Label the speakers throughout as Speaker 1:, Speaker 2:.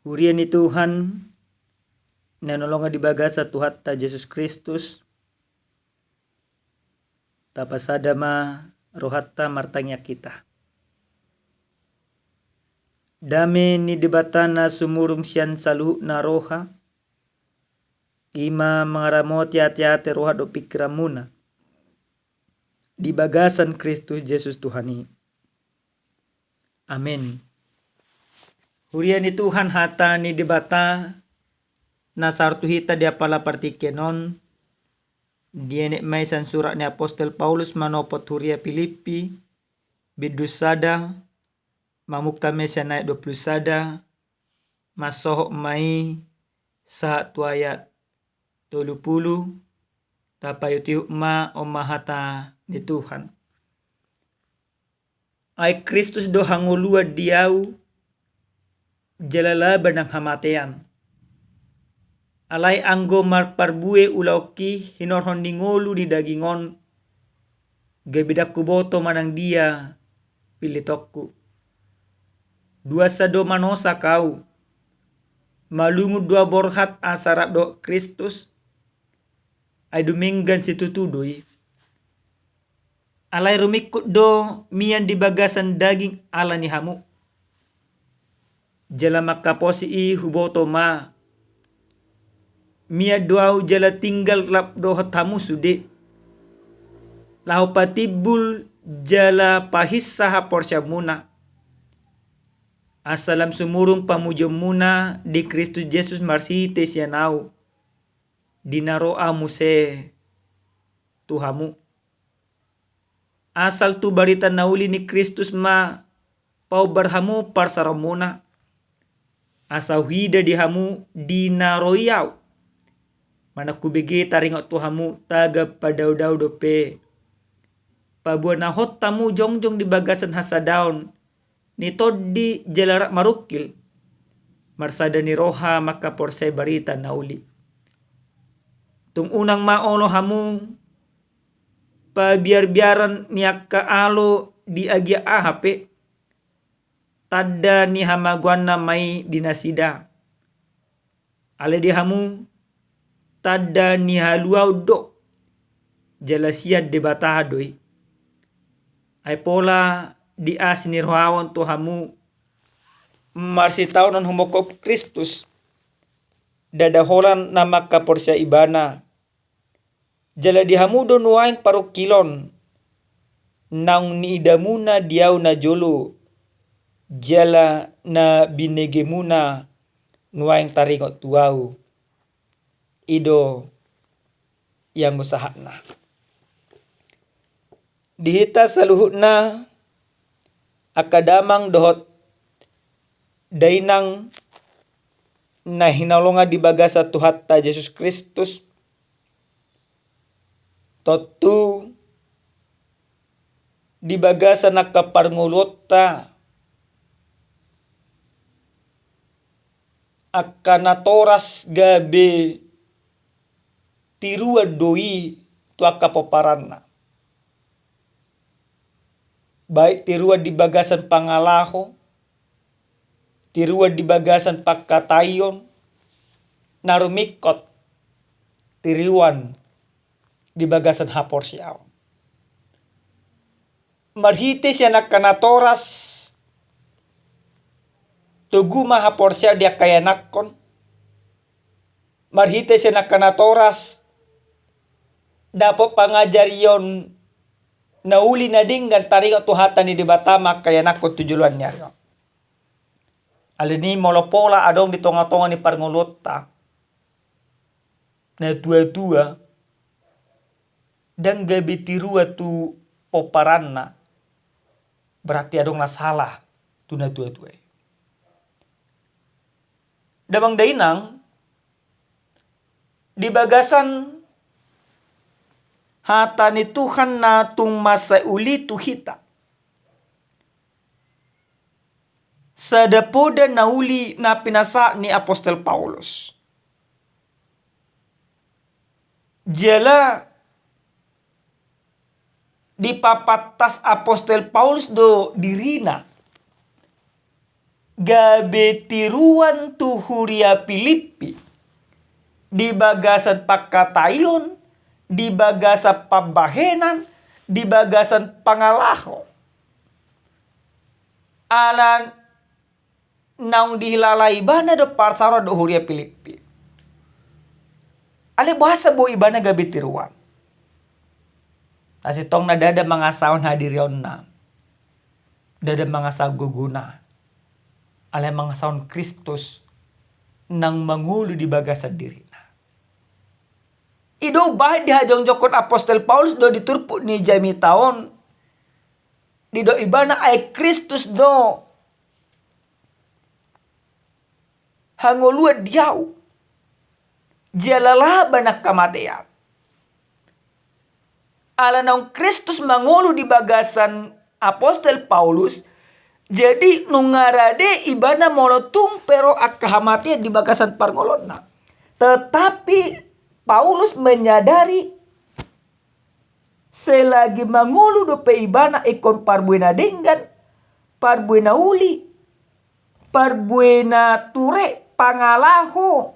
Speaker 1: Hurian ni Tuhan nanolonga di bagasa Tuhan ta Jesus Kristus tapasadama rohatta martanya kita. Dame ni debatana sumurung sian saluhu na roha ima mangaramot yati-yati roha do pikiramuna di bagasan Kristus Jesus Tuhani. Amin. Hurian ni Tuhan hata ni debata na sartu hita dia pala partikenon diene maisan surat ni Apostel Paulus manopot huria Filipi bidus sada mamukta mesya naik 20 sada masohok mai sa tuayat 30 tapayuti ma omahata ni Tuhan. Ay Kristus do hangulua diau jalala banang hamatean. Alay anggo marparbue ulauki hinorhon dingolu di dagingon gabidak kuboto manang dia pilitokku. Dua sado manosa kau malungu dua borhat asarap do Kristus ay duminggan situtudui. Alay rumikut do mian di bagasan daging ala ni hamu. Jala makaposi i huboto ma. Mia doau jala tinggal lap do hatamu sude. Lahu patibul jala pahissaha porsya muna. Asalam sumurung pamujum muna di Kristus Yesus marsite sianau. Dinaroa muse Tuhamu. Asal tu barita nauli ni Kristus ma pau barhamu parsaramuna. Asal hida dihamu dinaroyau. Mana kubege taringot Tuhamu taga padau-dau dope. Pabuan nahot tamu jongjong di bagasan hasadaun. Ni todi jalarak marukil. Marsada ni roha maka porsay barita nauli. Tung unang maolo hamu pabiar-biaran niak alo di agia ahape. Tada ni hamaguana mai dinasida. Ale di hamu tada ni haluau do jalasia debatadoi. Ay pola di asini rohawan to hamu marsitaunan humokop Kristus dadaholan nama kaporsya ibana. Jala di hamu do nuaing parukilon naung ni idamuna diau na jolo. Jala na binegemuna nuaing taringot tuau. Ido yang usahana. Dihita saluhutna akadamang dohot dainang na hinalonga di bagasa Tuhan ta Jesus Kristus. Totu di bagasa nakaparngulota akanatoras gabe tirua doi tua kapoparanna. Baik tirua di bagasan pangalaho, tirua di bagasan pakatayon, narumikot, tiriwan di bagasan haporsiaw. Marhite siya nakanatoras, tuguma haporsya dia kaya nakon. Marhite siya nakanatoras, dapat pangajar yon nauli na dinggan taringot tuhatan ni debatama kaya nakon tujuluan niya. Alini molopola adong di tonga-tonga ni parngolota na tua-tua dan gabi tirua tu poparanna berarti adong na salah tu na tua-tua. Dabang dainang di bagasan hata ni Tuhan na tung masa uli tu hita. Sadapoda na uli na pinasa ni Apostel Paulus. Jala di papatas Apostel Paulus do dirina Gabetiruan tu huria Filipi. Di bagasan pakatayon, di bagasan pambahenan, di bagasan pangalaho. Alan naung dihilalai ibana do parsaro do huria Filipi. Ale bahasa bo ibana gabetiruan. Asitong na dada mga saon hadirion na. Dada mga sa guguna. Ale mga saon Kristus nang mangulo di bagasan diri na. Ido bahid dihajong jokon Apostol Paulus do diturpo ni jami taon. Dido ibana ay Kristus do. Hangolua diyaw. Jalalaban na kamatian. Ala naung Kristus mangulo di bagasan Apostol Paulus. Jadi nungarade ibana molotung pero akahamati di bagasan parngolon na. Tetapi Paulus menyadari selagi mangulu do pe ibana ikon parbuena denggan, parbuena uli, parbuena ture pangalaho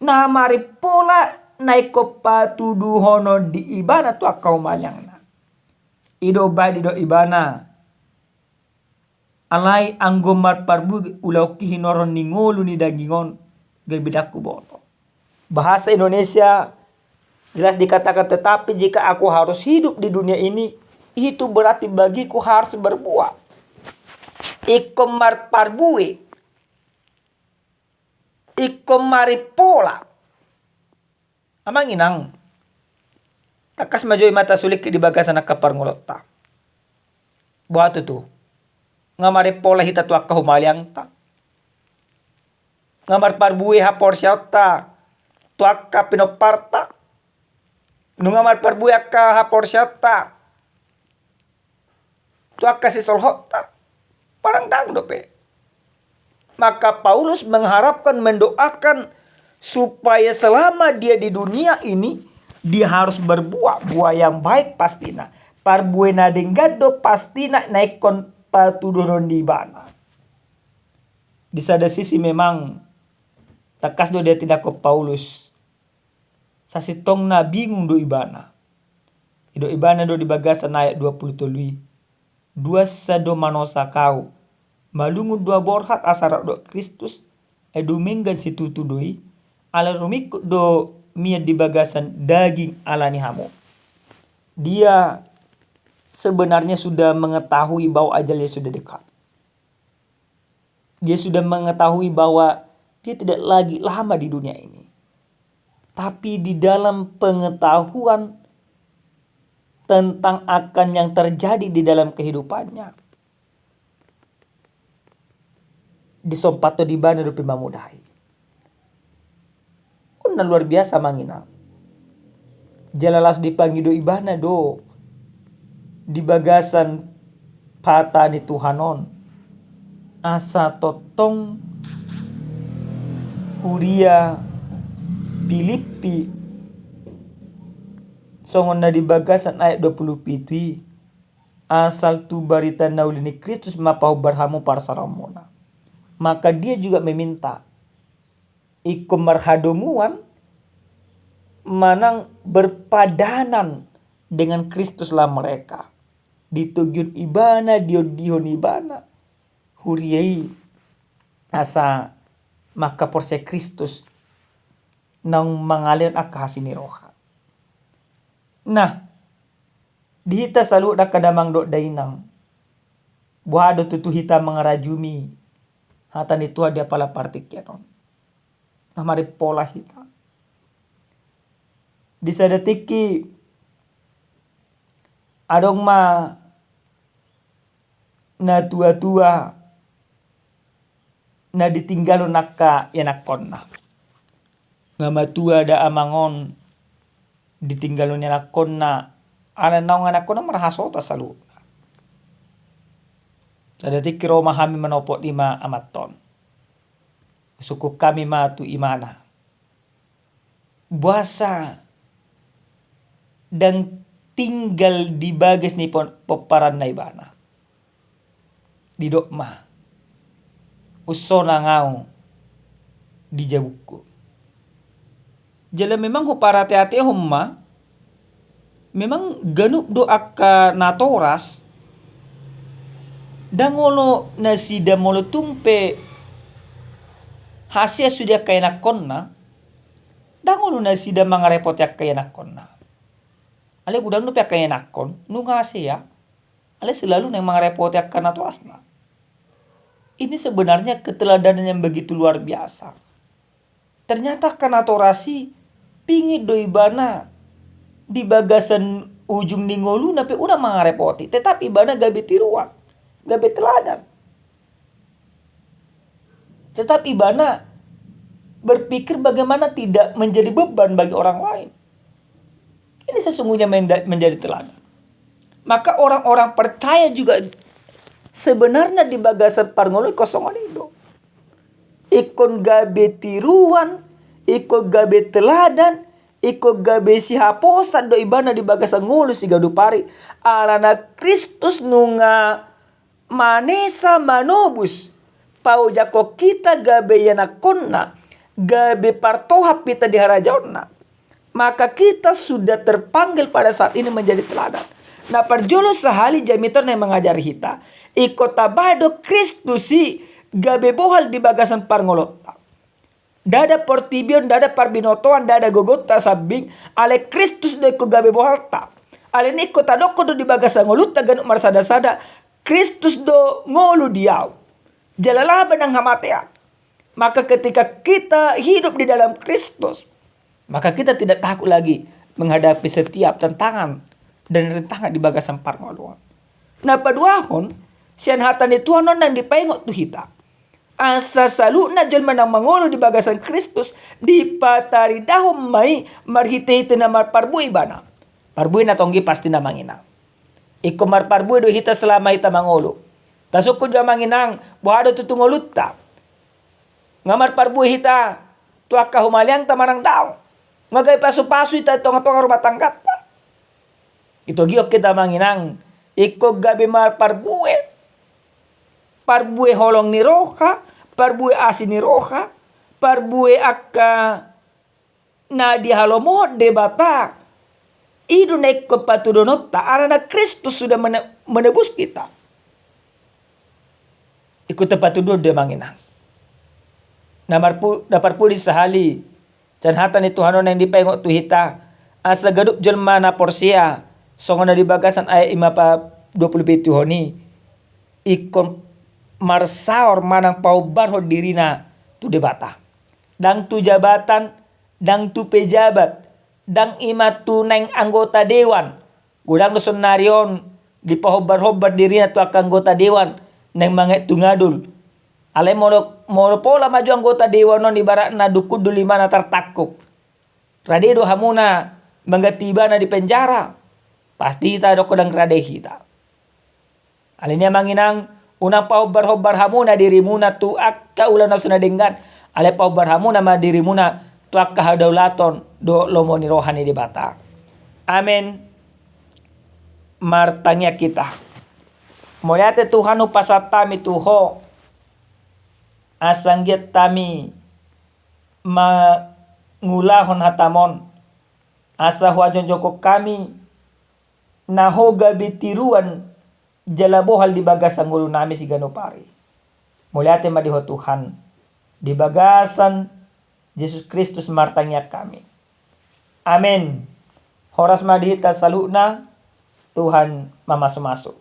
Speaker 1: na maripola na iko patuduhono di ibana tu akau malyang na. Ido badi do ibana alai anggomar parbu ulau kihinoron ni ngulu ni dagingon gabidaku bono. Bahasa Indonesia jelas dikatakan, tetapi jika aku harus hidup di dunia ini, itu berarti bagiku harus berbuat. Ikomar parbue, ikomari pola. Amang inang, takas majoy mata sulik di bagasan akaparngolota. Buat itu, ngamari pola hita tu akka humaliang ta. Ngamar parbue hapor syauta. Tuaka pinoparta. Nungamar parbue akka hapor syauta. Tuaka sisolhota. Parang dang dope. Maka Paulus mengharapkan, mendoakan supaya selama dia di dunia ini dia harus berbuah yang baik pastina. Parbuena denggado pastina naikon patudonon di bana. Di sada sisi memang takas do dia tidak ke Paulus. Sasitong na bingung do ibana. Ido ibana do di bagasan ayat 20 tului. Dua sado manosa kau. Malungu dua borhat asara do Kristus. Edu minggan si tutu doi. Ala rumikut do mia di bagasan daging alani hamu. Dia sebenarnya sudah mengetahui bahwa ajalnya sudah dekat. Dia sudah mengetahui bahwa dia tidak lagi lama di dunia ini. Tapi di dalam pengetahuan tentang akan yang terjadi di dalam kehidupannya, disompato di bana do pimamudai. Una luar biasa mangina. Jalalas dipanggil do ibana do di bagasan patani Tuhanon. Asa totong huria Filipi songon na di bagasan ayat 20 pitui. Asal tu barita naulini Kristus mapau berhamu parsaramona. Maka dia juga meminta ikom marhadomuan manang berpadanan dengan Kristuslah mereka. Ditugyun ibana dion ibana huriai asa maka porse Kristus nang mangalion akasini roha. Nah, dihita salu da kadamang do dainang. Buhado tutu hita mangarajumi. Hatan itu dia pala partik yanon. Namari pola hita. Di sadatiki adong ma na tua-tua na ditinggalo nakka yanakon na. Nga matua da amangon ditinggalo niya nakon na ala naong anak ko na marahasota sa lupa. Sa datik kiro mahami manopo di ma amaton. Sukup kami matu imana. Buasa dan tinggal di bagas ni peparan na ibana. Di dokma. usona ngau di jabuku. Jala memang ho para hati homma memang ganup do akka natoras dangolo nasida molo tumpe hasia sudah kaya konna dangolo nasida mangarepot yak kaya konna. Ale gudang no pia kaya nakon nu hasia ale selalu nang mangarepot yak kana toasna. Ini sebenarnya keteladanan yang begitu luar biasa. Ternyata kanatorasi pingin doi bana di bagasan ujung ningolu nape una mangarepoti. Tetapi bana gabe tiruan, gabe teladan. Tetapi bana berpikir bagaimana tidak menjadi beban bagi orang lain. Ini sesungguhnya menjadi teladan. Maka orang-orang percaya juga sebenarnya di bagasan parngolo kosongan itu. Ikon gabe tiruan, ikon gabe teladan, ikon gabe sihaposan do ibana di bagasan ngulu si gadupari. Alana Kristus nunga manesa manobus. Pau jako kita gabe yana konna, gabe partoha pita di harajona. Maka kita sudah terpanggil pada saat ini menjadi teladan. Nah parjolo sehali jamiton yang mengajar kita. Ikota bado Kristus si gabe bohal di bagasan parngolota. Dada portibion, dada parbinotoan, dada gogota sabing. Ale Kristus do iko gabe bohal ta. Ale ni kota doko do di bagasan ngoluta ganuk marsada-sada. Kristus do ngolu diau. Jalalaban ang hamatean. Maka ketika kita hidup di dalam Kristus, maka kita tidak takut lagi menghadapi setiap tantangan dan rintangan di bagasan parngoluan. Nah paduahon, sian hatan itu anon nang dipengok tu hita. Asa saluna jelma nang mangolo di bagasan Kristus di patari dahom mai marhite-hite na marparbui bana. Parbui na tonggi pasti na mangina. Iko marparbui do hita selama hita mangolo. Tasuk ko dya manginang buhado tutungolutta. Nga marparbui hita tuak kahumaliang tamanang daw. Nga gay pasu-pasu hita tonga-tonga rumah tanggat ta. Ito giyok kita manginang iko gabi marparbui. Parbue holong ni roha, parbue asin ni roha, parbue akka na di halomo debata. Idu naik ke patudonota, arana Kristus sudah menebus kita. Ikut tepat tuduh dia manginang. Napar puli sahali, canhatan itu hanon yang dipengok tu hita, asa gadup jelma na porsia, songon na di bagasan ayat 27 honi, ikon marsaor manang pau barho dirina tu debata. Dang tu jabatan, dang tu pejabat, dang ima tu neng anggota dewan. Gudang doson narion di pahobar-hobar dirina tu anggota dewan neng manget tu ngadul. Ale molo pola maju anggota dewan non ibarat na dukud du lima na tertakuk. Radedo hamuna mangatiba na di penjara. Pasti kita doko dang rade kita. Alenya manginang unang paubar-hobar hamuna dirimuna tu akka ulan na sunadenggan. Ale paubar hamuna ma dirimuna tu akka hadaulaton do lomoni rohani di bata. Amen. Martanya kita. Moliate Tuhan upasatami tuho. Asanggiat tami mangulahon hatamon. Asa huajon joko kami nahoga bitiruan jalabohal di bagasan ngulu nami si ganupari. Muliate madiho Tuhan. Di bagasan Yesus Kristus martanya kami. Amin. Horas madihita saluna Tuhan mamasu-masu.